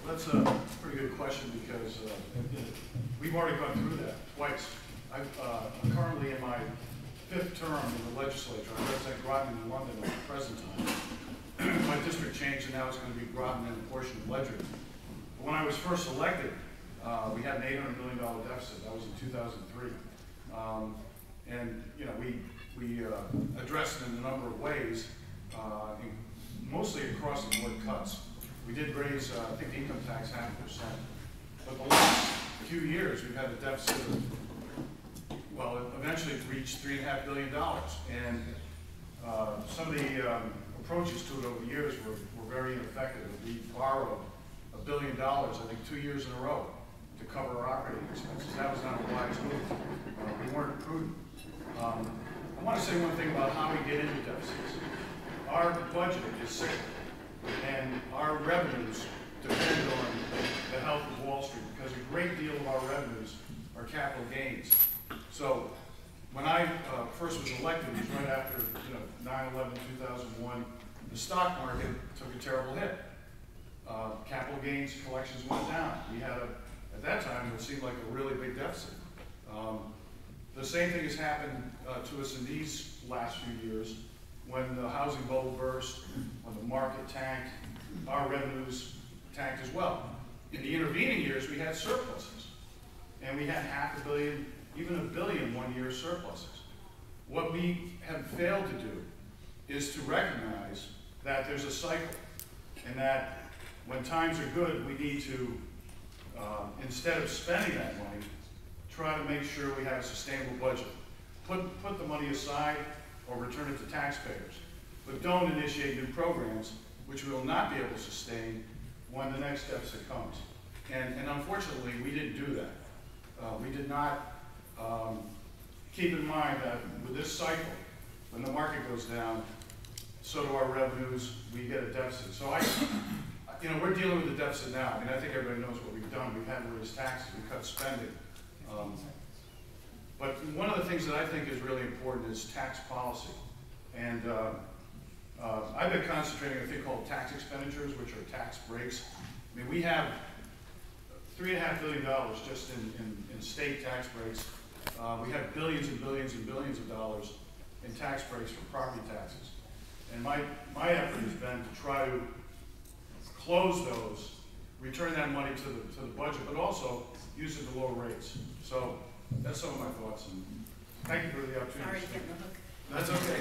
That's a pretty good question because we've already gone through that twice. I'm currently in my 5th term in the legislature. I represent Groton and London at the present time. My district changed and now it's going to be Groton and a portion of Ledger. But when I was first elected, we had an $800 million deficit. That was in 2003. And you know, we addressed it in a number of ways, mostly across the board cuts. We did raise, I think, the income tax 0.5%. But the last few years, we've had a deficit of, well, eventually it reached $3.5 billion. And some of the approaches to it over the years were very ineffective. We borrowed $1 billion, I think, 2 years in a row to cover our operating expenses. That was not a wise move. We weren't prudent. I want to say one thing about how we get into deficits. Our budget is cyclical, and our revenues depend on the health of Wall Street, because a great deal of our revenues are capital gains. So when I first was elected, it was right after 9/11, 2001, the stock market took a terrible hit. Capital gains collections went down. We had, at that time, it seemed like a really big deficit. The same thing has happened to us in these last few years. When the housing bubble burst, when the market tanked, our revenues tanked as well. In the intervening years, we had surpluses. And we had $500 million, even $1 billion one-year surpluses. What we have failed to do is to recognize that there's a cycle, and that when times are good, we need to, instead of spending that money, try to make sure we have a sustainable budget. Put the money aside or return it to taxpayers. But don't initiate new programs which we will not be able to sustain when the next deficit comes. And unfortunately, we didn't do that. We did not keep in mind that with this cycle, when the market goes down, so do our revenues, we get a deficit. So we're dealing with a deficit now. I mean, I think everybody knows what we've done. We've had to raise taxes, we cut spending. But one of the things that I think is really important is tax policy. And I've been concentrating on a thing called tax expenditures, which are tax breaks. I mean, we have $3.5 billion just in state tax breaks. We have billions and billions and billions of dollars in tax breaks for property taxes. And my effort has been to try to close those, return that money to the budget, but also use it to lower rates. So that's some of my thoughts, and thank you for the opportunity. Sorry to get in the hook. That's okay.